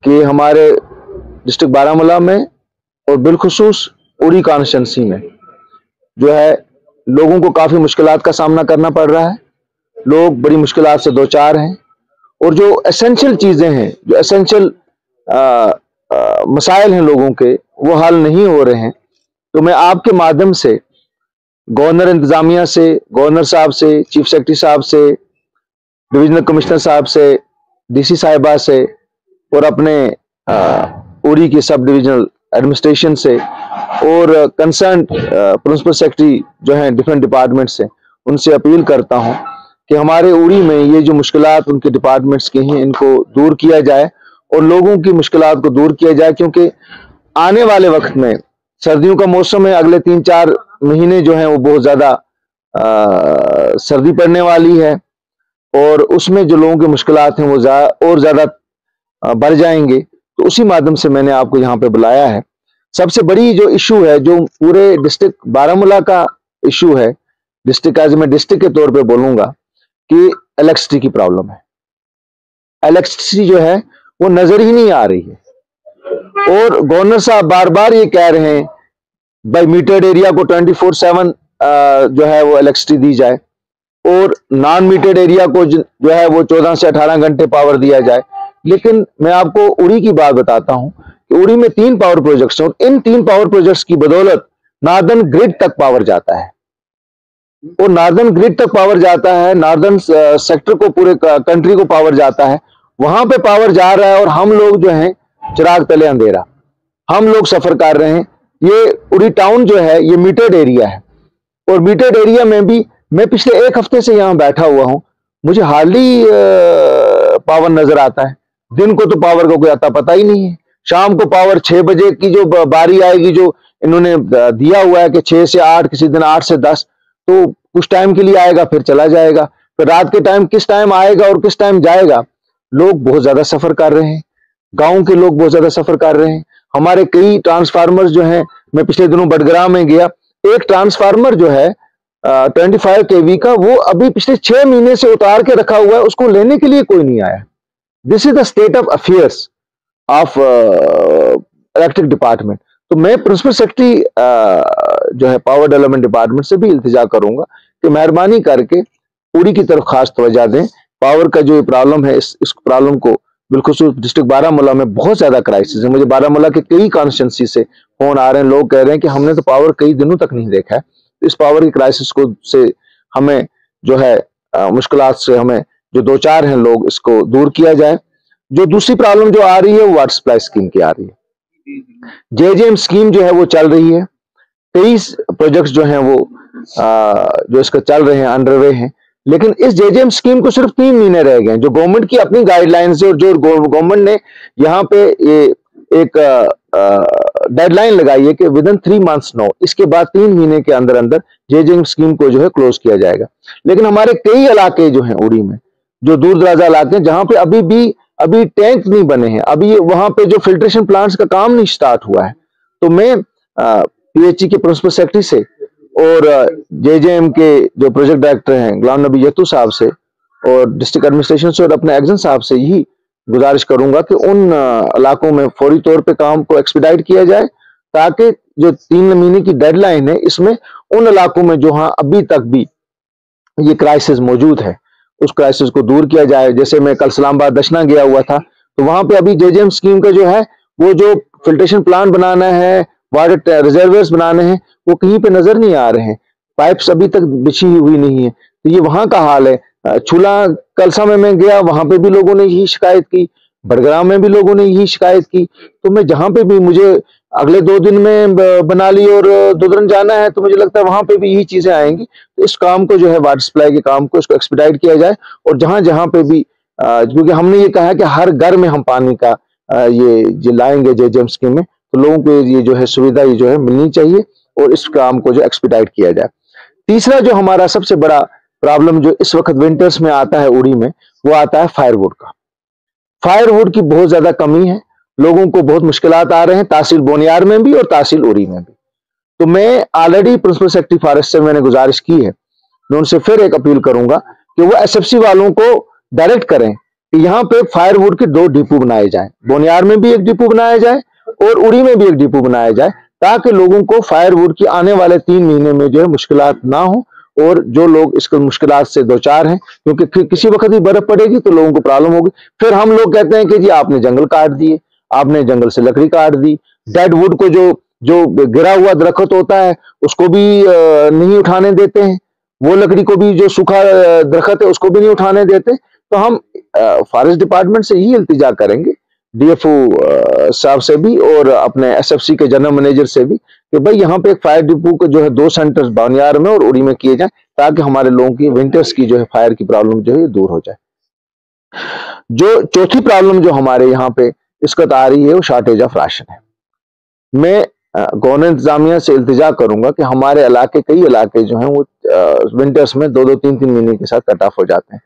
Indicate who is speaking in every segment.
Speaker 1: कि हमारे डिस्ट्रिक्ट बारामूला में और बिलखुसूस उरी कॉन्स्टिट्यूंसी में जो है लोगों को काफी मुश्किलात का सामना करना पड़ रहा है। लोग बड़ी मुश्किलात से दो चार हैं और जो एसेंशियल चीजें हैं, जो एसेंशियल मसाइल हैं लोगों के, वो हल नहीं हो रहे हैं। तो मैं आपके माध्यम से गवर्नर इंतजामिया से, गवर्नर साहब से, चीफ सेक्रेटरी साहब से, डिविजनल कमिश्नर साहब से, डीसी साहिबा से और अपने उरी की सब डिविजनल एडमिनिस्ट्रेशन से और कंसर्न प्रिंसिपल सेक्रेटरी जो हैं डिफरेंट डिपार्टमेंट से, उनसे अपील करता हूं कि हमारे उरी में ये जो मुश्किलात उनके डिपार्टमेंट्स की हैं, इनको दूर किया जाए और लोगों की मुश्किलात को दूर किया जाए। क्योंकि आने वाले वक्त में सर्दियों का मौसम है, अगले 3-4 महीने जो हैं वो बहुत ज्यादा सर्दी पड़ने वाली है और उसमें जो लोगों की मुश्किलात हैं वो और ज्यादा बढ़ जाएंगे। तो उसी माध्यम से मैंने आपको यहाँ पे बुलाया है। सबसे बड़ी जो इशू है, जो पूरे डिस्ट्रिक्ट बारामूला का इशू है, डिस्ट्रिक्ट आज मैं डिस्ट्रिक्ट के तौर पे बोलूंगा कि इलेक्ट्रिसिटी की प्रॉब्लम है। इलेक्ट्रिसिटी जो है वो नजर ही नहीं आ रही है और गवर्नर साहब बार बार ये कह रहे हैं बाई मीटर्ड एरिया को 24/7 जो है वो इलेक्ट्रिसिटी दी जाए और नॉन मीटर्ड एरिया को जो है वो 14 से 18 घंटे पावर दिया जाए। लेकिन मैं आपको उड़ी की बात बताता हूं कि उड़ी में 3 पावर प्रोजेक्ट्स हैं और इन 3 पावर प्रोजेक्ट्स की बदौलत नॉर्दर्न ग्रिड तक पावर जाता है और नॉर्दर्न ग्रिड तक पावर जाता है, नॉर्दर्न सेक्टर को, पूरे कंट्री को पावर जाता है। वहां पे पावर जा रहा है और हम लोग जो हैं चिराग तले अंधेरा, हम लोग सफर कर रहे हैं। ये उड़ी टाउन जो है ये मीटर्ड एरिया है और मीटर्ड एरिया में भी मैं पिछले 1 हफ्ते से यहां बैठा हुआ हूं, मुझे हार्डली पावर नजर आता है। दिन को तो पावर का कोई आता पता ही नहीं है। शाम को पावर 6 बजे की जो बारी आएगी, जो इन्होंने दिया हुआ है कि 6 से 8, किसी दिन 8 से 10, तो कुछ टाइम के लिए आएगा फिर चला जाएगा। फिर रात के टाइम किस टाइम आएगा और किस टाइम जाएगा। लोग बहुत ज्यादा सफर कर रहे हैं, गांव के लोग बहुत ज्यादा सफर कर रहे हैं। हमारे कई ट्रांसफार्मर्स जो हैं, मैं पिछले दिनों बडग्राम में गया, एक ट्रांसफार्मर जो है 25 kV का, वो अभी पिछले 6 महीने से उतार के रखा हुआ है, उसको लेने के लिए कोई नहीं आया। This is the state of affairs of electric department. तो मैं प्रिंसिपल सेक्रेटरी जो है पावर डेवलपमेंट डिपार्टमेंट से भी इल्तिजा करूंगा कि मेहरबानी करके उड़ी की तरफ खास तवज्जो दें। पावर का जो प्रॉब्लम है, इस प्रॉब्लम को बिलखुसूस डिस्ट्रिक्ट बारामूला में बहुत ज्यादा क्राइसिस है। मुझे बारामूला के कई कॉन्स्टिट्यूंसी से फोन आ रहे हैं, लोग कह रहे हैं कि हमने तो पावर कई दिनों तक नहीं देखा है। तो इस पावर की क्राइसिस को से हमें जो है मुश्किलात से हमें जो 2-4 हैं लोग, इसको दूर किया जाए। जो दूसरी प्रॉब्लम जो आ रही है वो वाटर सप्लाई स्कीम की आ रही है। जेजेएम स्कीम जो है वो चल रही है, 23 प्रोजेक्ट्स जो हैं वो जो इसका चल रहे हैं, अंडरवे हैं। लेकिन इस जेजेएम स्कीम को सिर्फ 3 महीने रह गए, जो गवर्नमेंट की अपनी गाइडलाइंस है और जो गवर्नमेंट ने यहाँ पे ये एक डेडलाइन लगाई है कि विद इन 3 months नो, इसके बाद 3 महीने के अंदर अंदर जेजेएम स्कीम को जो है क्लोज किया जाएगा। लेकिन हमारे कई इलाके जो हैं उड़ी में, जो दूर दराजा इलाके हैं, जहां पे अभी टैंक नहीं बने हैं, अभी वहां पे जो फिल्ट्रेशन प्लांट्स का काम नहीं स्टार्ट हुआ है। तो मैं पीएचई के प्रिंसिपल सेक्रेटरी से और जेजेएम के जो प्रोजेक्ट डायरेक्टर हैं गुलाम नबी यत्तू साहब से और डिस्ट्रिक्ट एडमिनिस्ट्रेशन से और अपने एक्शन साहब से यही गुजारिश करूंगा कि उन इलाकों में फौरी तौर पे काम को एक्सपीडाइट किया जाए, ताकि जो 3 महीने की डेडलाइन है, इसमें उन इलाकों में जो हाँ अभी तक भी ये क्राइसिस मौजूद है, उस क्राइसिस को दूर किया जाए। जैसे मैं कल इस्लामाबाद दशना गया हुआ था, तो वहां पे अभी जेजेएम स्कीम का जो है वो जो फिल्ट्रेशन प्लांट बनाना है, वाटर रिजर्वर्स बनाने हैं, वो कहीं पे नजर नहीं आ रहे हैं। पाइप्स अभी तक बिछी हुई नहीं है। तो ये वहां का हाल है। छुला कलसा में मैं गया, वहां पे भी लोगों ने यही शिकायत की, बड़ग्राम में भी लोगों ने यही शिकायत की। तो मैं जहां पे भी, मुझे अगले 2 दिन में बनाली और दुदरन जाना है, तो मुझे लगता है वहां पे भी यही चीजें आएंगी। तो इस काम को जो है, वाटर सप्लाई के काम को, इसको एक्सपीडाइट किया जाए और जहां जहां पे भी, क्योंकि हमने ये कहा है कि हर घर में हम पानी का ये लाएंगे जेजेएम स्कीम में, तो लोगों को ये जो है सुविधा ये जो है मिलनी चाहिए और इस काम को जो एक्सपीडाइट किया जाए। तीसरा जो हमारा सबसे बड़ा प्रॉब्लम जो इस वक्त विंटर्स में आता है उड़ी में, वो आता है फायरवुड का। फायरवुड की बहुत ज्यादा कमी है, लोगों को बहुत मुश्किलात आ रहे हैं, तहसील बोनियार में भी और तहसील उड़ी में भी। तो मैं ऑलरेडी प्रिंसिपल सेक्रेटरी फॉरेस्ट से मैंने गुजारिश की है, मैं उनसे फिर एक अपील करूंगा कि वो एसएफसी वालों को डायरेक्ट करें कि यहाँ पे फायरवुड के 2 डिपो बनाए जाएं, बोनियार में भी एक डिपो बनाया जाए और उड़ी में भी एक डिपो बनाया जाए, ताकि लोगों को फायरवुड की आने वाले 3 महीने में जो है मुश्किलात ना हो, और जो लोग इसके मुश्किलात से दो चार हैं, क्योंकि किसी वक्त ही बर्फ पड़ेगी तो लोगों को प्रॉब्लम होगी। फिर हम लोग कहते हैं कि जी आपने जंगल काट दिए, आपने जंगल से लकड़ी काट दी, डेड वुड को जो जो गिरा हुआ दरख्त होता है उसको भी नहीं उठाने देते हैं, वो लकड़ी को भी, जो सूखा दरख्त है उसको भी नहीं उठाने देते। तो हम फॉरेस्ट डिपार्टमेंट से ही इल्तिजा करेंगे, डीएफओ साहब से भी और अपने एसएफसी के जनरल मैनेजर से भी, कि भाई यहाँ पे एक फायर डिपो के जो है 2 सेंटर्स बानियार में और उड़ी में किए जाए, ताकि हमारे लोगों की विंटर्स की जो है फायर की प्रॉब्लम जो है दूर हो जाए। जो चौथी प्रॉब्लम जो हमारे यहाँ पे दिक्कत आ रही है वो शॉर्टेज ऑफ राशन है। मैं गवर्नमेंट इंतजामिया से इल्तिजा करूंगा कि हमारे इलाके, कई इलाके जो हैं वो विंटर्स में 2-2, 3-3 महीने के साथ कट ऑफ हो जाते हैं।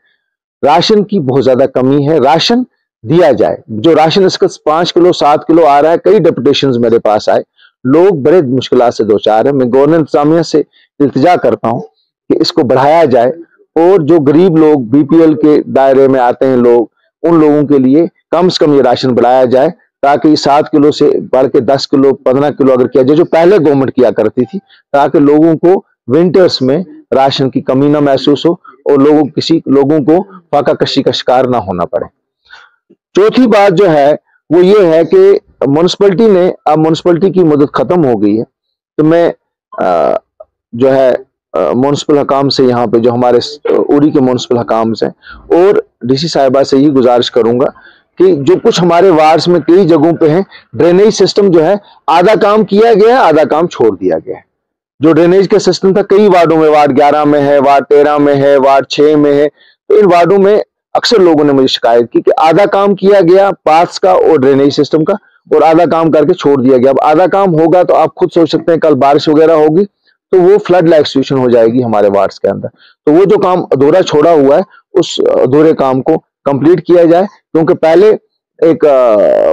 Speaker 1: राशन की बहुत ज्यादा कमी है, राशन दिया जाए। जो राशन इसका 5 किलो 7 किलो आ रहा है, कई डेपुटेशंस मेरे पास आए, लोग बड़े मुश्किल से दो चार है। मैं गवर्नमेंट इंतजामिया से इल्तिजा करता हूँ कि इसको बढ़ाया जाए, और जो गरीब लोग बीपीएल के दायरे में आते हैं लोग, उन लोगों के लिए कम से कम ये राशन बढ़ाया जाए, ताकि 7 किलो से बढ़ के 10 किलो 15 किलो अगर किया जाए, जो पहले गवर्नमेंट किया करती थी, ताकि लोगों को विंटर्स में राशन की कमी ना महसूस हो और किसी लोगों को फाका कशी का शिकार ना होना पड़े। चौथी बात जो है वो ये है कि म्यूनसिपैलिटी ने, अब म्यूनसिपैलिटी की मुद्दत खत्म हो गई है, तो मैं जो है म्यूनसिपल हकाम से, यहाँ पे जो हमारे उड़ी के म्यूनसिपल हकाम हैं और डीसी साहिबा से ये गुजारिश करूंगा कि जो कुछ हमारे वार्ड्स में कई जगहों पे हैं, ड्रेनेज सिस्टम जो है आधा काम किया गया है, आधा काम छोड़ दिया गया है। जो ड्रेनेज का सिस्टम था कई वार्डों में, वार्ड 11 में है, वार्ड 13 में है, वार्ड 6 में है, तो इन वार्डों में अक्सर लोगों ने मुझे शिकायत की कि आधा काम किया गया पाथ्स का और ड्रेनेज सिस्टम का, और आधा काम करके छोड़ दिया गया। अब आधा काम होगा तो आप खुद सोच सकते हैं, कल बारिश वगैरह होगी तो वो फ्लड लाइक सिचुएशन हो जाएगी हमारे वार्ड्स के अंदर। तो वो जो काम अधूरा छोड़ा हुआ है, उस अधूरे काम को कंप्लीट किया जाए, क्योंकि पहले एक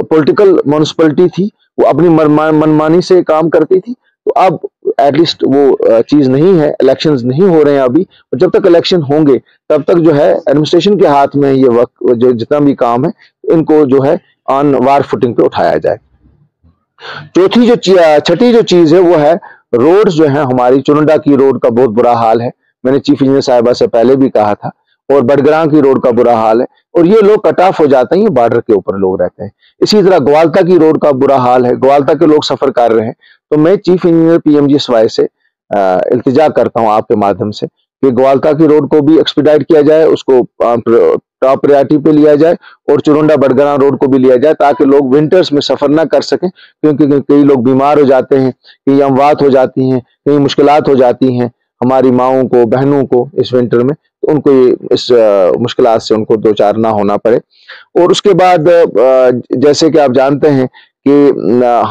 Speaker 1: पॉलिटिकल म्यूनिसिपैलिटी थी, वो अपनी मनमानी से काम करती थी, तो अब एटलीस्ट वो चीज नहीं है, इलेक्शंस नहीं हो रहे हैं अभी, और जब तक इलेक्शन होंगे तब तक जो है एडमिनिस्ट्रेशन के हाथ में ये वक्त, जो जितना भी काम है इनको जो है ऑन वार फुटिंग पे उठाया जाए। छठी जो चीज है वो है रोड्स जो है हमारी। चुरंडा की रोड का बहुत बुरा हाल है, मैंने चीफ इंजीनियर साहिबा से पहले भी कहा था, और बडग्रां की रोड का बुरा हाल है, और ये लोग कट ऑफ हो जाते हैं, ये बॉर्डर के ऊपर लोग रहते हैं। इसी तरह ग्वालता की रोड का बुरा हाल है, ग्वालता के लोग सफर कर रहे हैं। तो मैं चीफ इंजीनियर पीएमजीएसवाई से इल्तिजा करता हूं आपके माध्यम से कि ग्वालता की रोड को भी एक्सपीडाइट किया जाए, उसको टॉप प्रायोरिटी पे लिया जाए, और चुरंडा बडग्रां रोड को भी लिया जाए, ताकि लोग विंटर्स में सफर ना कर सकें, क्योंकि कई लोग बीमार हो जाते हैं, कई अमवात हो जाती हैं, कई मुश्किलात हो जाती हैं हमारी माओं को, बहनों को इस विंटर में, तो उनको इस मुश्किलात से उनको दो चार ना होना पड़े। और उसके बाद जैसे कि आप जानते हैं कि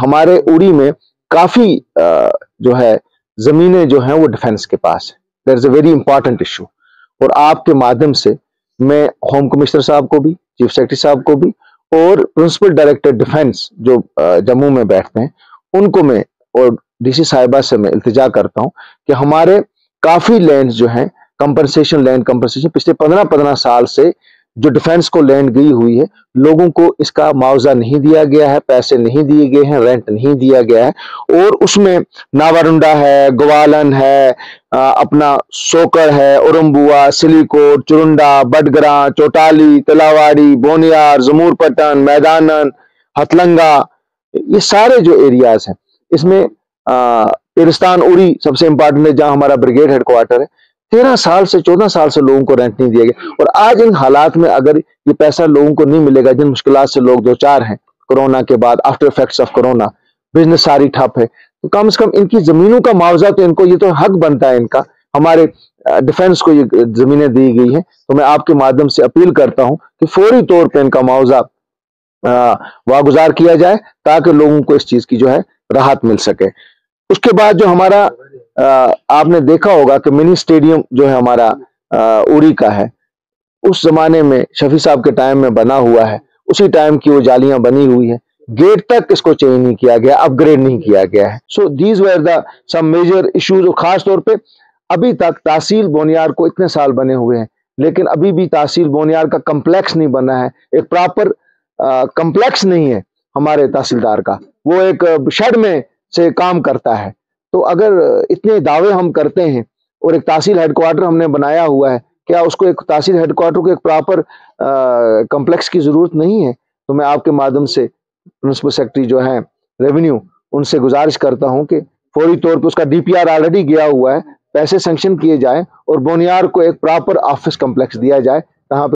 Speaker 1: हमारे उड़ी में काफी जो है जमीनें जो हैं वो डिफेंस के पास है। That is a very important issue, और आपके माध्यम से मैं होम कमिश्नर साहब को भी, चीफ सेक्रेटरी साहब को भी, और प्रिंसिपल डायरेक्टर डिफेंस जो जम्मू में बैठते हैं उनको मैं, और डीसी साहिबा से मैं इल्तिजा करता हूं कि हमारे काफी लैंड जो हैं कंपनसेशन, लैंड कंपनसेशन पिछले 15 साल से जो डिफेंस को लैंड गई हुई है, लोगों को इसका मुआवजा नहीं दिया गया है, पैसे नहीं दिए गए हैं, रेंट नहीं दिया गया है, और उसमें नावारुंडा है, ग्वालन है, अपना सोकर है, उरम्बुआ, सिलीकोट, चुरुंडा, बडग्रां, चौटाली, तिलावाड़ी, बोनियार, जमूरपट्टन, मैदानन, हथलंगा, ये सारे जो एरियाज हैं, इसमें पिरिस्तान उड़ी सबसे इंपॉर्टेंट है, जहां हमारा ब्रिगेड हेडक्वार्टर है। 13 साल से 14 साल से लोगों को रेंट नहीं दिया गया, और आज इन हालात में अगर ये पैसा लोगों को नहीं मिलेगा, जिन मुश्किलात से लोग दो चार हैं कोरोना के बाद, after effects of corona, business सारी ठप है, तो कम से कम इनकी जमीनों का मुआवजा तो इनको, ये तो हक बनता है इनका, हमारे डिफेंस को ये जमीनें दी गई हैं। तो मैं आपके माध्यम से अपील करता हूं कि फौरी तौर पर इनका मुआवजा वागुजार किया जाए, ताकि लोगों को इस चीज की जो है राहत मिल सके। उसके बाद जो हमारा आपने देखा होगा कि मिनी स्टेडियम जो है हमारा उड़ी का है, उस जमाने में शफी साहब के टाइम में बना हुआ है, उसी टाइम की वो जालियां बनी हुई है, गेट तक इसको चेंज नहीं किया गया, अपग्रेड नहीं किया गया है। So these were the some major issues. खास तौर पे अभी तक तहसील बोनियार को इतने साल बने हुए हैं, लेकिन अभी भी तहसील बोनियार का कम्प्लेक्स नहीं बना है, एक प्रॉपर कम्प्लेक्स नहीं है हमारे तहसीलदार का, वो एक शेड में से काम करता है। तो अगर इतने दावे हम करते हैं और एक तहसील हेडक्वार्टर हमने बनाया हुआ है, क्या उसको एक तहसील हेडक्वार्टर को एक प्रॉपर कम्प्लेक्स की जरूरत नहीं है? तो मैं आपके माध्यम से प्रिंसिपल सेक्रेटरी जो है रेवेन्यू, उनसे गुजारिश करता हूं कि फौरी तौर पे उसका डीपीआर ऑलरेडी गया हुआ है, पैसे सैंक्शन किए जाए और बोनियार को एक प्रॉपर ऑफिस कम्प्लेक्स दिया जाए, जहां